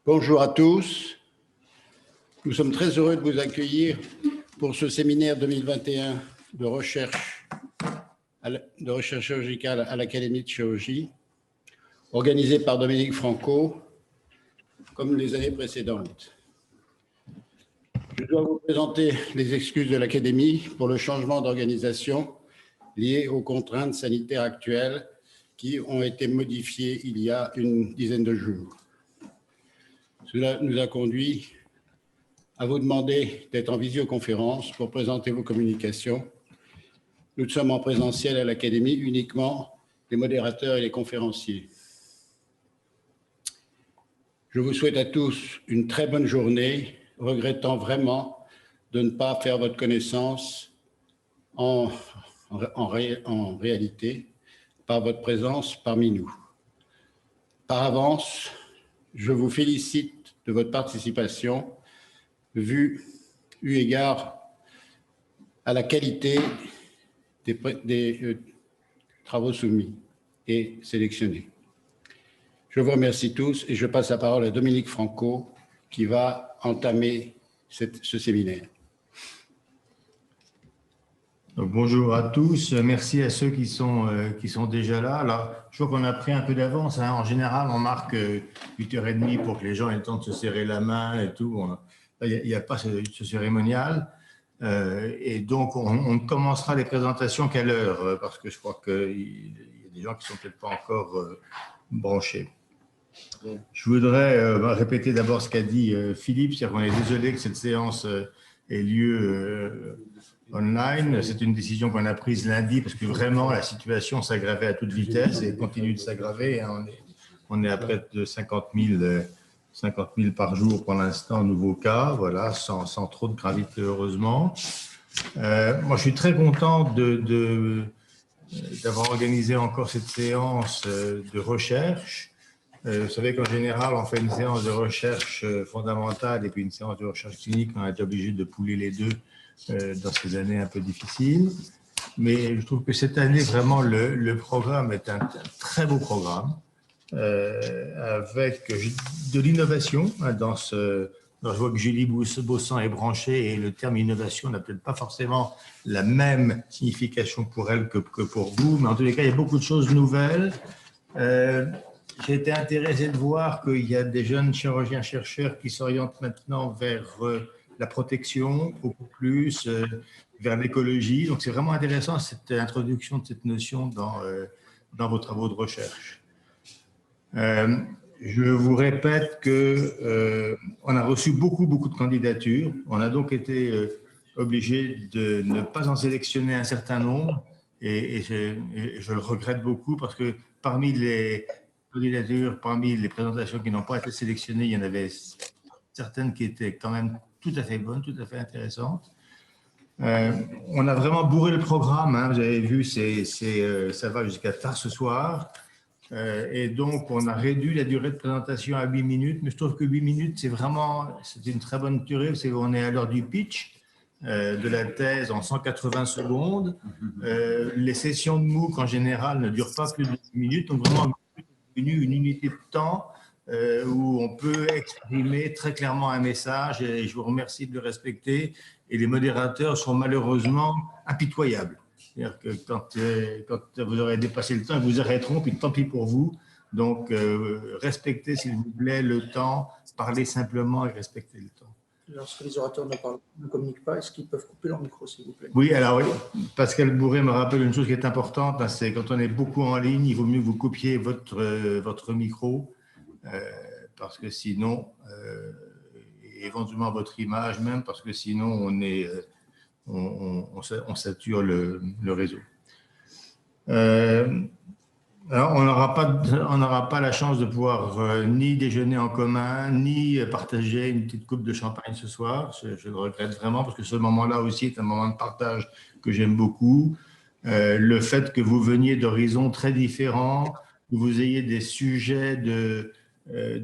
Bonjour à tous. Nous sommes très heureux de vous accueillir pour ce séminaire 2021 de recherche chirurgicale à l'Académie de chirurgie, organisé par Dominique Franco, comme les années précédentes. Je dois vous présenter les excuses de l'Académie pour le changement d'organisation lié aux contraintes sanitaires actuelles qui ont été modifiées il y a une dizaine de jours. Cela nous a conduit à vous demander d'être en visioconférence pour présenter vos communications. Nous sommes en présentiel à l'Académie, uniquement les modérateurs et les conférenciers. Je vous souhaite à tous une très bonne journée, regrettant vraiment de ne pas faire votre connaissance en réalité par votre présence parmi nous. Par avance, je vous félicite de votre participation, eu égard à la qualité des travaux soumis et sélectionnés. Je vous remercie tous et je passe la parole à Dominique Franco qui va entamer ce séminaire. Donc, bonjour à tous, merci à ceux qui sont déjà là. Alors, je vois qu'on a pris un peu d'avance. En général, on marque 8h30 pour que les gens aient le temps de se serrer la main et tout. Il n'y a pas ce cérémonial. Et donc, on ne commencera les présentations qu'à l'heure, parce que je crois qu'il y a des gens qui ne sont peut-être pas encore branchés. Je voudrais répéter d'abord ce qu'a dit Philippe, c'est-à-dire qu'on est désolé que cette séance ait lieu online. C'est une décision qu'on a prise lundi parce que vraiment la situation s'aggravait à toute vitesse et continue de s'aggraver. On est à près de 50 000 par jour pour l'instant, nouveaux cas, voilà, sans trop de gravité, heureusement. Moi, je suis très content d'avoir organisé encore cette séance de recherche. Vous savez qu'en général, on fait une séance de recherche fondamentale et puis une séance de recherche clinique. On a été obligé de pouler les deux dans ces années un peu difficiles. Mais je trouve que cette année, vraiment, le programme est un très beau programme. Avec de l'innovation je vois que Julie Bossan est branchée et le terme innovation n'a peut-être pas forcément la même signification pour elle que pour vous, mais en tous les cas, il y a beaucoup de choses nouvelles. J'ai été intéressé de voir qu'il y a des jeunes chirurgiens-chercheurs qui s'orientent maintenant vers la protection, beaucoup plus, vers l'écologie. Donc, c'est vraiment intéressant cette introduction de cette notion dans vos travaux de recherche. Je vous répète qu'on a reçu beaucoup de candidatures. On a donc été obligé de ne pas en sélectionner un certain nombre et je le regrette beaucoup parce que parmi les candidatures, parmi les présentations qui n'ont pas été sélectionnées, il y en avait certaines qui étaient quand même tout à fait bonnes, tout à fait intéressantes. On a vraiment bourré le programme, hein, vous avez vu, ça va jusqu'à tard ce soir. Et donc, on a réduit la durée de présentation à 8 minutes, mais je trouve que 8 minutes, c'est une très bonne durée, on est à l'heure du pitch de la thèse en 180 secondes. Les sessions de MOOC, en général, ne durent pas plus de 10 minutes, donc vraiment une unité de temps où on peut exprimer très clairement un message, et je vous remercie de le respecter, et les modérateurs sont malheureusement impitoyables. C'est-à-dire que quand vous aurez dépassé le temps, ils vous arrêteront, puis tant pis pour vous. Donc, respectez, s'il vous plaît, le temps, parlez simplement et respectez le temps. Lorsque les orateurs ne communiquent pas, est-ce qu'ils peuvent couper leur micro, s'il vous plaît? Oui, alors oui, Pascal Bourré me rappelle une chose qui est importante, hein, c'est quand on est beaucoup en ligne, il vaut mieux que vous coupiez votre micro, parce que sinon, éventuellement votre image même, parce que sinon on sature le réseau. Alors, on n'aura pas la chance de pouvoir ni déjeuner en commun, ni partager une petite coupe de champagne ce soir. Je le regrette vraiment parce que ce moment-là aussi est un moment de partage que j'aime beaucoup. Le fait que vous veniez d'horizons très différents, que vous ayez des sujets de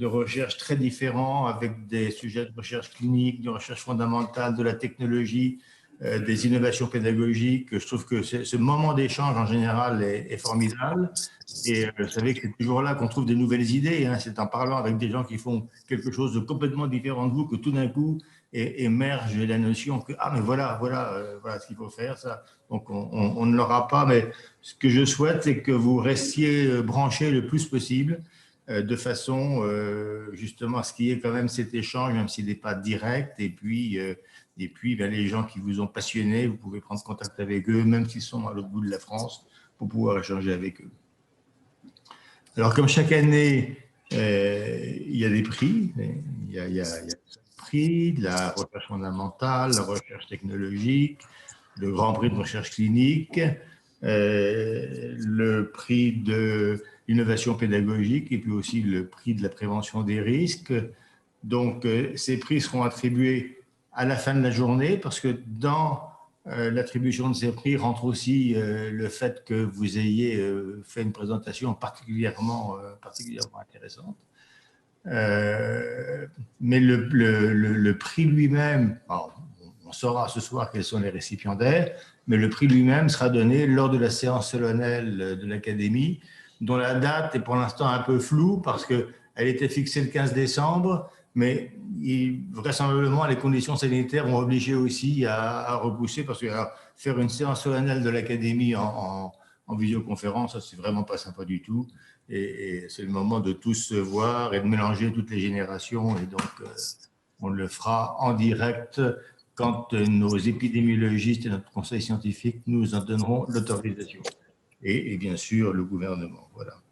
recherche très différents avec des sujets de recherche clinique, de recherche fondamentale, de la technologie. des innovations pédagogiques. Je trouve que ce moment d'échange en général est formidable. Et vous savez que c'est toujours là qu'on trouve des nouvelles idées. Hein. C'est en parlant avec des gens qui font quelque chose de complètement différent de vous que tout d'un coup émerge la notion que ah mais voilà ce qu'il faut faire ça. Donc on ne l'aura pas. Mais ce que je souhaite, c'est que vous restiez branchés le plus possible de façon justement à ce qu'il y ait quand même cet échange, même s'il n'est pas direct. Et puis ben, les gens qui vous ont passionné, vous pouvez prendre contact avec eux, même s'ils sont à l'autre bout de la France, pour pouvoir échanger avec eux. Alors, comme chaque année, il y a des prix. Il y a le prix de la recherche fondamentale, la recherche technologique, le grand prix de recherche clinique, le prix de l'innovation pédagogique et puis aussi le prix de la prévention des risques. Donc, ces prix seront attribués à la fin de la journée parce que dans l'attribution de ces prix rentre aussi le fait que vous ayez fait une présentation particulièrement intéressante. Mais le prix lui-même, on saura ce soir quels sont les récipiendaires, mais le prix lui-même sera donné lors de la séance solennelle de l'Académie, dont la date est pour l'instant un peu floue parce qu'elle était fixée le 15 décembre, mais vraisemblablement les conditions sanitaires ont obligé aussi à repousser parce que faire une séance solennelle de l'Académie en visioconférence, ça c'est vraiment pas sympa du tout. Et c'est le moment de tous se voir et de mélanger toutes les générations. Et donc, on le fera en direct quand nos épidémiologistes et notre conseil scientifique nous en donneront l'autorisation. Et bien sûr, le gouvernement. Voilà.